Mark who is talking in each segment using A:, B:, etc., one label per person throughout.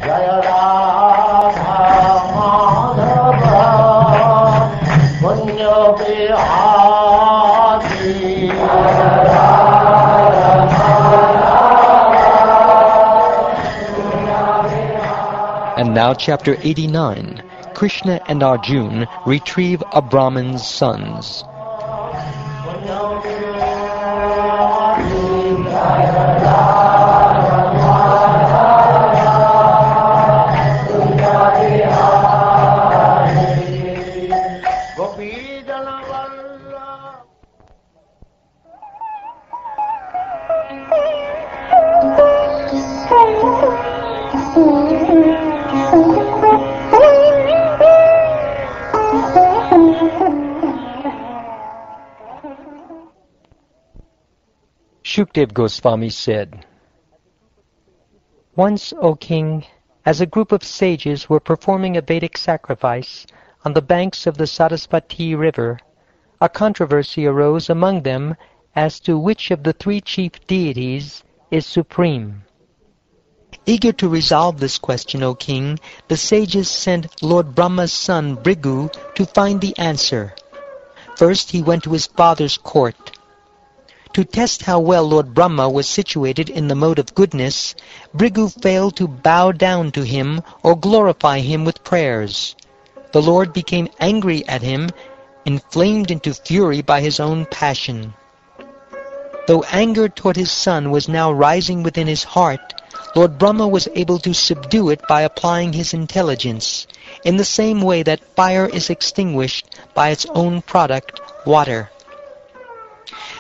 A: Jaya Radha Madhava Punya Bihari.
B: And now chapter 89. Krishna and Arjuna retrieve a Brahman's sons. Shukdev Goswami said, "Once, O king, as a group of sages were performing a Vedic sacrifice on the banks of the Sarasvati river, a controversy arose among them as to which of the three chief deities is supreme. Eager to resolve this question, O king, the sages sent Lord Brahma's son Bhrigu to find the answer. First he went to his father's court. To test how well Lord Brahma was situated in the mode of goodness, Bhrigu failed to bow down to him or glorify him with prayers. The Lord became angry at him, inflamed into fury by his own passion. Though anger toward his son was now rising within his heart, Lord Brahma was able to subdue it by applying his intelligence, in the same way that fire is extinguished by its own product, water.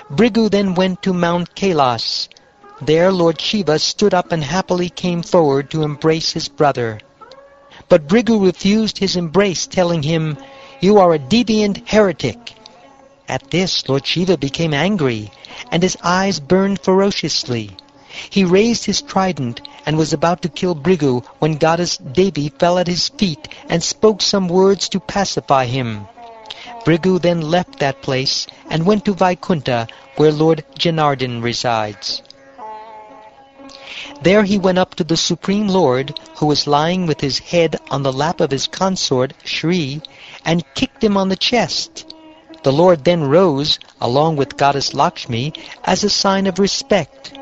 B: Bhrigu then went to Mount Kailas. There Lord Shiva stood up and happily came forward to embrace his brother. But Bhrigu refused his embrace, telling him, "You are a deviant heretic." At this Lord Shiva became angry, and his eyes burned ferociously. He raised his trident and was about to kill Bhrigu when Goddess Devi fell at his feet and spoke some words to pacify him. Bhrigu then left that place and went to Vaikuntha, where Lord Janardhan resides. There he went up to the Supreme Lord, who was lying with his head on the lap of his consort, Shri, and kicked him on the chest. The Lord then rose, along with Goddess Lakshmi, as a sign of respect.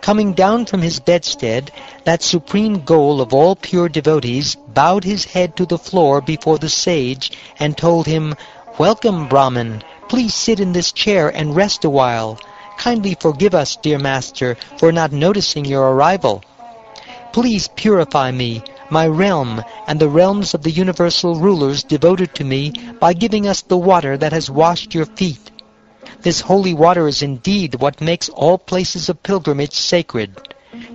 B: Coming down from his bedstead, that supreme goal of all pure devotees bowed his head to the floor before the sage and told him, "Welcome, Brahman. Please sit in this chair and rest a while. Kindly forgive us, dear master, for not noticing your arrival. Please purify me, my realm, and the realms of the universal rulers devoted to me by giving us the water that has washed your feet. This holy water is indeed what makes all places of pilgrimage sacred.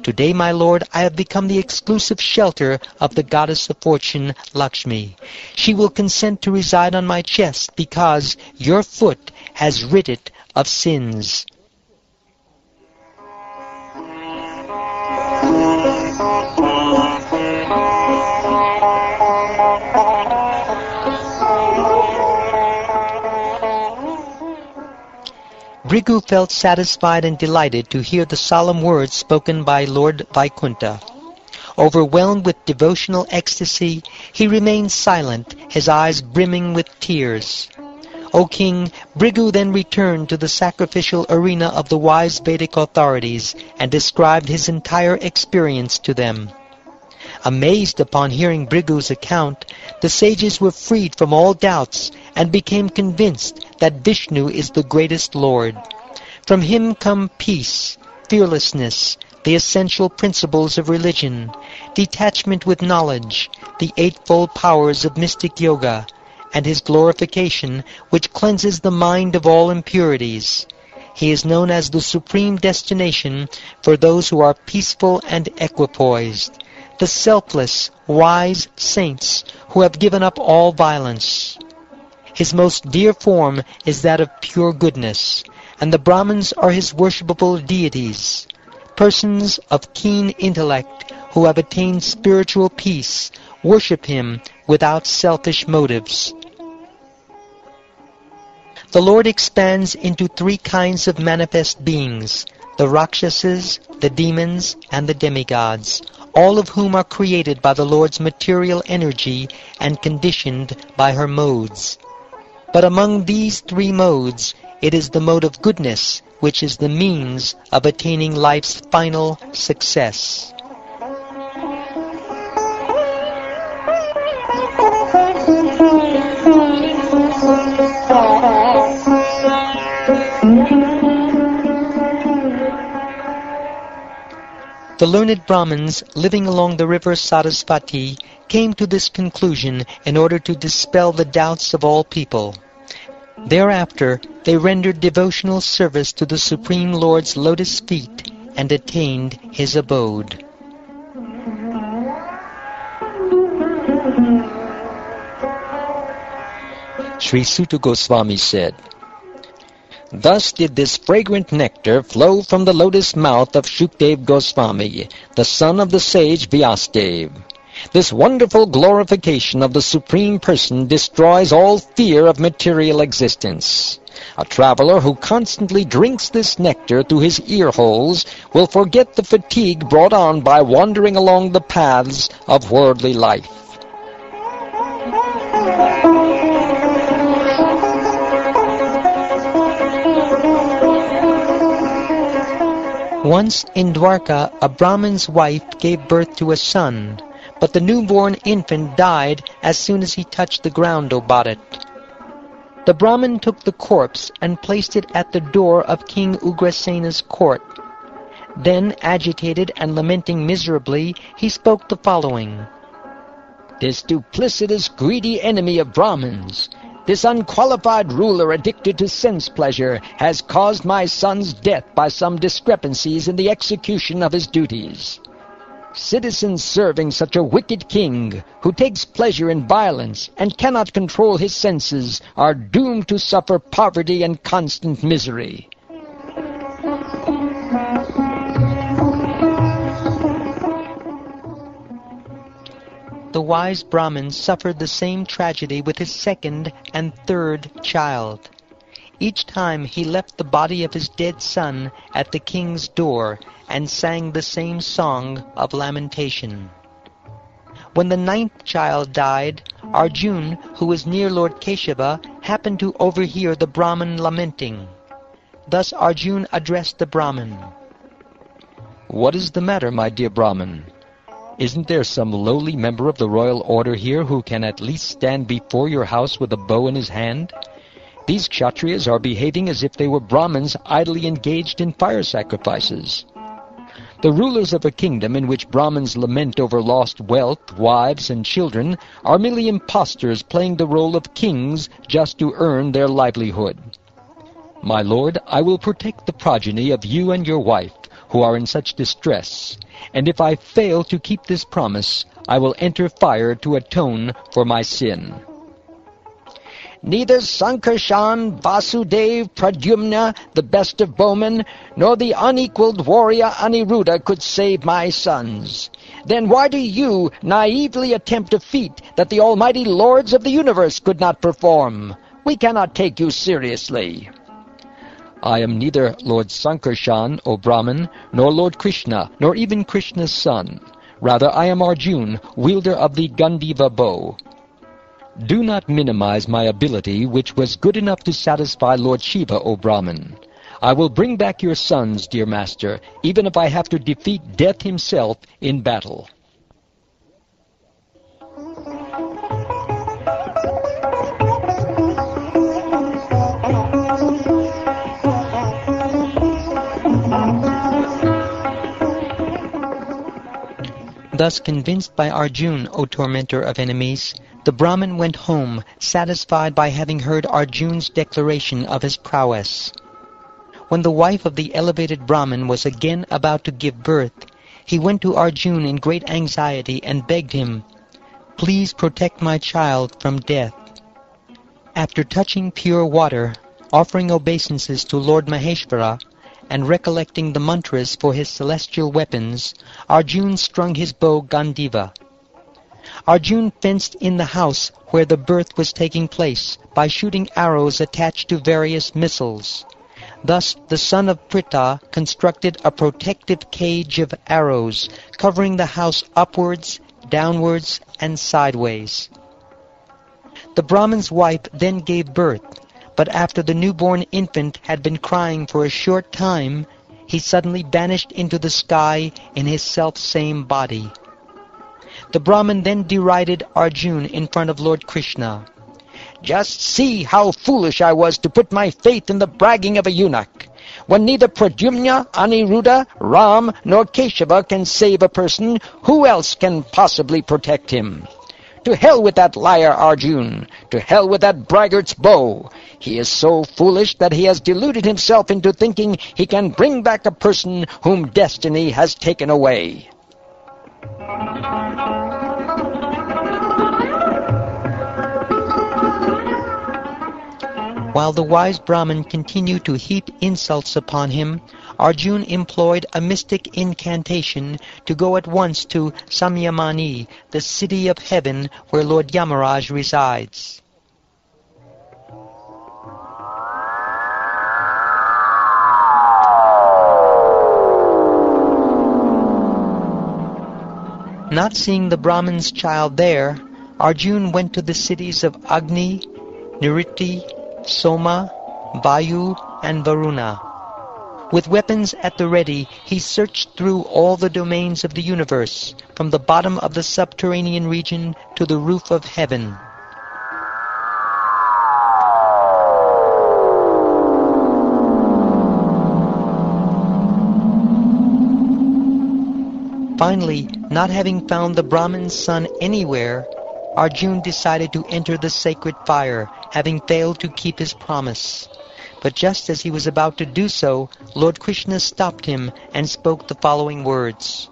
B: Today, my lord, I have become the exclusive shelter of the goddess of fortune, Lakshmi. She will consent to reside on my chest because your foot has rid it of sins." Bhrigu felt satisfied and delighted to hear the solemn words spoken by Lord Vaikuntha. Overwhelmed with devotional ecstasy, he remained silent, his eyes brimming with tears. O king, Bhrigu then returned to the sacrificial arena of the wise Vedic authorities and described his entire experience to them. Amazed upon hearing Bhrigu's account, the sages were freed from all doubts and became convinced that Vishnu is the greatest Lord. From him come peace, fearlessness, the essential principles of religion, detachment with knowledge, the eightfold powers of mystic yoga, and his glorification, which cleanses the mind of all impurities. He is known as the supreme destination for those who are peaceful and equipoised, the selfless, wise saints who have given up all violence. His most dear form is that of pure goodness, and the Brahmins are his worshipable deities, persons of keen intellect who have attained spiritual peace, worship him without selfish motives. The Lord expands into three kinds of manifest beings, the Rakshasas, the demons, and the demigods, all of whom are created by the Lord's material energy and conditioned by her modes. But among these three modes, it is the mode of goodness which is the means of attaining life's final success. The learned Brahmins living along the river Sarasvati came to this conclusion in order to dispel the doubts of all people. Thereafter, they rendered devotional service to the Supreme Lord's lotus feet and attained his abode.
C: Sri Suta Goswami said, "Thus did this fragrant nectar flow from the lotus mouth of Shukdev Goswami, the son of the sage Vyasadeva. This wonderful glorification of the Supreme Person destroys all fear of material existence. A traveler who constantly drinks this nectar through his ear holes will forget the fatigue brought on by wandering along the paths of worldly life."
B: Once in Dwarka, a Brahmin's wife gave birth to a son, but the newborn infant died as soon as he touched the ground, O Bharat. The Brahmin took the corpse and placed it at the door of King Ugrasena's court. Then, agitated and lamenting miserably, he spoke the following:
C: "This duplicitous, greedy enemy of Brahmins, this unqualified ruler addicted to sense pleasure, has caused my son's death by some discrepancies in the execution of his duties. Citizens serving such a wicked king, who takes pleasure in violence and cannot control his senses, are doomed to suffer poverty and constant misery."
B: The wise Brahmin suffered the same tragedy with his second and third child. Each time he left the body of his dead son at the king's door and sang the same song of lamentation. When the ninth child died, Arjun, who was near Lord Keshava, happened to overhear the Brahmin lamenting. Thus Arjun addressed the Brahmin:
C: "What is the matter, my dear Brahmin? Isn't there some lowly member of the royal order here who can at least stand before your house with a bow in his hand? These Kshatriyas are behaving as if they were Brahmins idly engaged in fire sacrifices. The rulers of a kingdom in which Brahmins lament over lost wealth, wives, and children are merely impostors playing the role of kings just to earn their livelihood. My lord, I will protect the progeny of you and your wife, who are in such distress, and if I fail to keep this promise, I will enter fire to atone for my sin." "Neither Sankarshan, Vasudev, Pradyumna, the best of bowmen, nor the unequaled warrior Aniruddha could save my sons. Then why do you naively attempt a feat that the almighty lords of the universe could not perform? We cannot take you seriously." "I am neither Lord Sankarshan, O Brahmin, nor Lord Krishna, nor even Krishna's son. Rather, I am Arjun, wielder of the Gandiva bow. Do not minimize my ability, which was good enough to satisfy Lord Shiva, O Brahmin. I will bring back your sons, dear master, even if I have to defeat death himself in battle."
B: Thus convinced by Arjun, O tormentor of enemies, the Brahmin went home, satisfied by having heard Arjun's declaration of his prowess. When the wife of the elevated Brahmin was again about to give birth, he went to Arjun in great anxiety and begged him, "Please protect my child from death." After touching pure water, offering obeisances to Lord Maheshvara, and recollecting the mantras for his celestial weapons, Arjun strung his bow Gandiva. Arjun fenced in the house where the birth was taking place by shooting arrows attached to various missiles. Thus the son of Pritha constructed a protective cage of arrows, covering the house upwards, downwards, and sideways. The Brahmin's wife then gave birth, but after the newborn infant had been crying for a short time, he suddenly vanished into the sky in his self-same body. The Brahmin then derided Arjuna in front of Lord Krishna. "Just see how foolish I was to put my faith in the bragging of a eunuch. When neither Pradyumna, Aniruddha, Ram, nor Keshava can save a person, who else can possibly protect him? To hell with that liar Arjuna! To hell with that braggart's bow! He is so foolish that he has deluded himself into thinking he can bring back a person whom destiny has taken away." While the wise Brahmin continued to heap insults upon him, Arjuna employed a mystic incantation to go at once to Samyamani, the city of heaven where Lord Yamaraj resides. Not seeing the Brahmin's child there, Arjuna went to the cities of Agni, Niriti, Soma, Vayu, and Varuna. With weapons at the ready, he searched through all the domains of the universe, from the bottom of the subterranean region to the roof of heaven. Finally, not having found the Brahmin's son anywhere, Arjuna decided to enter the sacred fire, having failed to keep his promise. But just as he was about to do so, Lord Krishna stopped him and spoke the following words.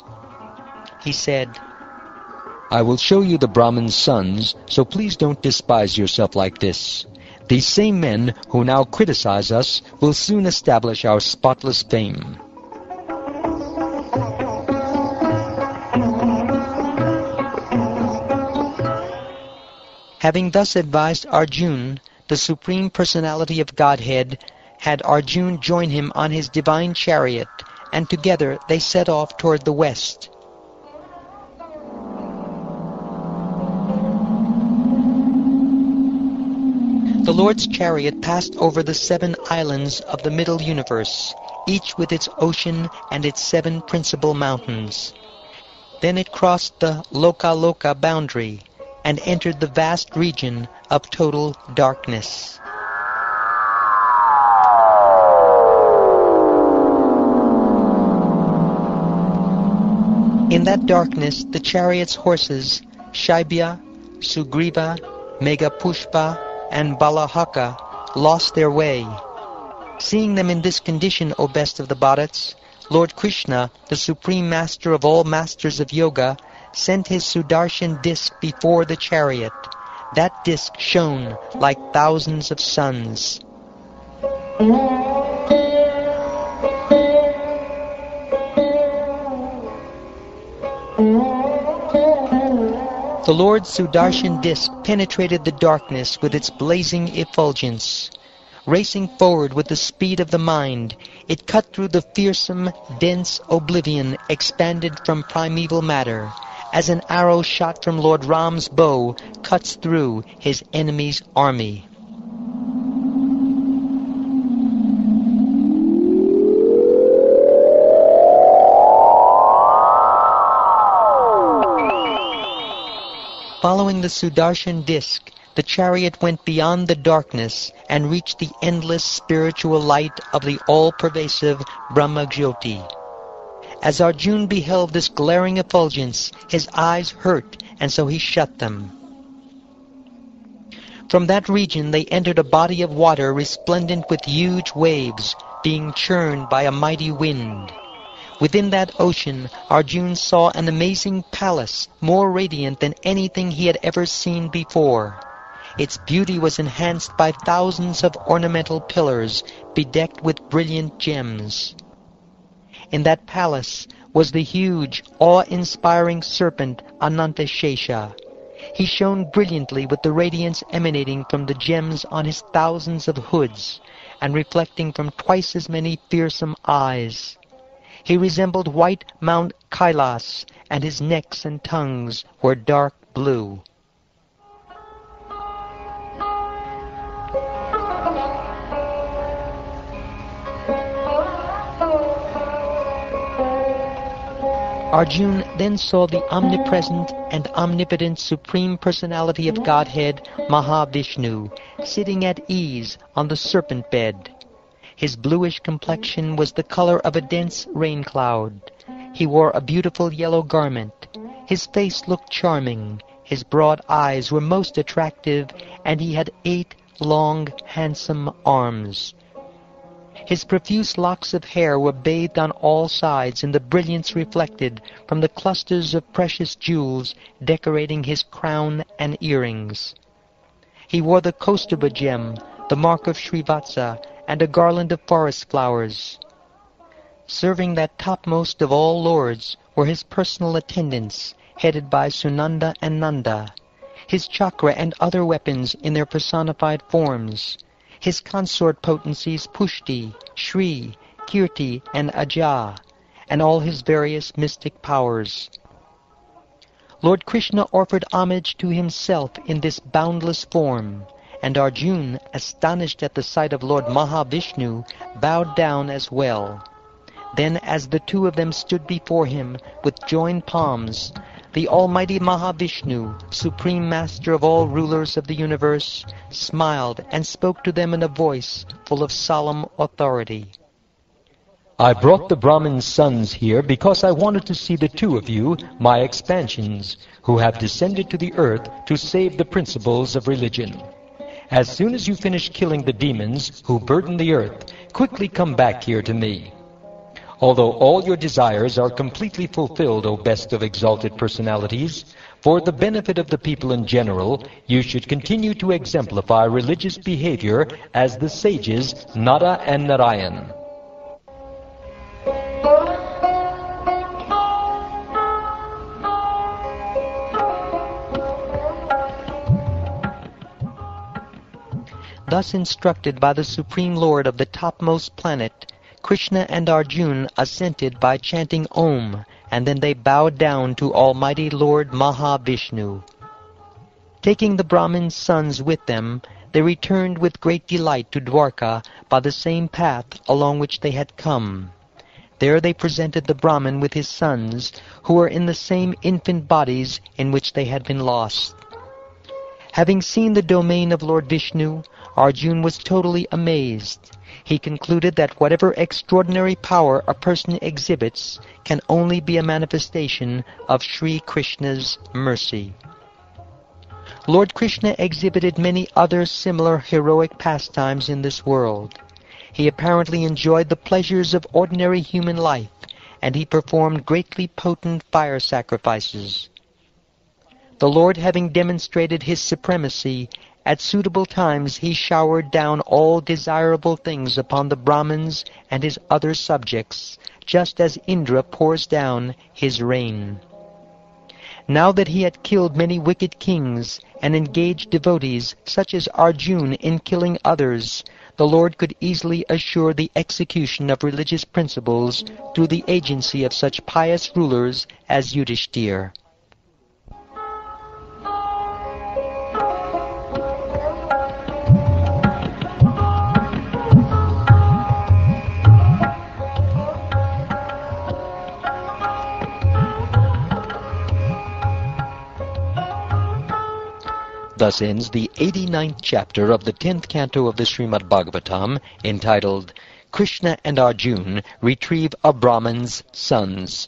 B: He said,
C: "I will show you the Brahmin's sons, so please don't despise yourself like this. These same men who now criticize us will soon establish our spotless fame."
B: Having thus advised Arjuna, the Supreme Personality of Godhead had Arjuna join him on his divine chariot, and together they set off toward the west. The Lord's chariot passed over the 7 islands of the middle universe, each with its ocean and its 7 principal mountains. Then it crossed the Loka boundary, and entered the vast region of total darkness. In that darkness, the chariot's horses, Shaibya, Sugriva, Meghapushpa, and Balahaka, lost their way. Seeing them in this condition, O best of the Bharats, Lord Krishna, the Supreme Master of all Masters of Yoga, sent his Sudarshan disc before the chariot. That disc shone like thousands of suns. The Lord's Sudarshan disc penetrated the darkness with its blazing effulgence. Racing forward with the speed of the mind, it cut through the fearsome, dense oblivion expanded from primeval matter, as an arrow shot from Lord Ram's bow cuts through his enemy's army. Following the Sudarshan disc, the chariot went beyond the darkness and reached the endless spiritual light of the all-pervasive Brahma-Jyoti. As Arjuna beheld this glaring effulgence, his eyes hurt, and so he shut them. From that region they entered a body of water resplendent with huge waves, being churned by a mighty wind. Within that ocean, Arjuna saw an amazing palace, more radiant than anything he had ever seen before. Its beauty was enhanced by thousands of ornamental pillars, bedecked with brilliant gems. In that palace was the huge, awe-inspiring serpent Anantashesha. He shone brilliantly with the radiance emanating from the gems on his thousands of hoods, and reflecting from twice as many fearsome eyes. He resembled white Mount Kailas, and his necks and tongues were dark blue. Arjuna then saw the omnipresent and omnipotent Supreme Personality of Godhead, Mahavishnu, sitting at ease on the serpent bed. His bluish complexion was the color of a dense rain cloud. He wore a beautiful yellow garment. His face looked charming. His broad eyes were most attractive, and he had 8 long, handsome arms. His profuse locks of hair were bathed on all sides in the brilliance reflected from the clusters of precious jewels decorating his crown and earrings. He wore the Kaustubha gem, the mark of Srivatsa, and a garland of forest flowers. Serving that topmost of all lords were his personal attendants, headed by Sunanda and Nanda, his chakra and other weapons in their personified forms, his consort potencies Pushti, Shri, Kirti, and Aja, and all his various mystic powers. Lord Krishna offered homage to himself in this boundless form, and Arjuna, astonished at the sight of Lord Mahavishnu, bowed down as well. Then, as the two of them stood before him with joined palms, the Almighty Mahavishnu, Supreme Master of all rulers of the universe, smiled and spoke to them in a voice full of solemn authority.
C: I brought the Brahmin's sons here because I wanted to see the two of you, my expansions, who have descended to the earth to save the principles of religion. As soon as you finish killing the demons who burden the earth, quickly come back here to me. Although all your desires are completely fulfilled, O best of exalted personalities, for the benefit of the people in general, you should continue to exemplify religious behavior as the sages Nara and Narayan.
B: Thus instructed by the Supreme Lord of the topmost planet, Krishna and Arjuna assented by chanting Om, and then they bowed down to Almighty Lord Mahavishnu. Taking the Brahmin's sons with them, they returned with great delight to Dwarka by the same path along which they had come. There they presented the Brahmin with his sons, who were in the same infant bodies in which they had been lost. Having seen the domain of Lord Vishnu, Arjuna was totally amazed. He concluded that whatever extraordinary power a person exhibits can only be a manifestation of Sri Krishna's mercy. Lord Krishna exhibited many other similar heroic pastimes in this world. He apparently enjoyed the pleasures of ordinary human life, and he performed greatly potent fire sacrifices. The Lord having demonstrated his supremacy, at suitable times he showered down all desirable things upon the Brahmins and his other subjects, just as Indra pours down his rain. Now that he had killed many wicked kings and engaged devotees such as Arjuna in killing others, the Lord could easily assure the execution of religious principles through the agency of such pious rulers as Yudhishthira.
C: Thus ends the 89th chapter of the 10th canto of the Srimad Bhagavatam, entitled Krishna and Arjuna Retrieve a Brahman's Sons.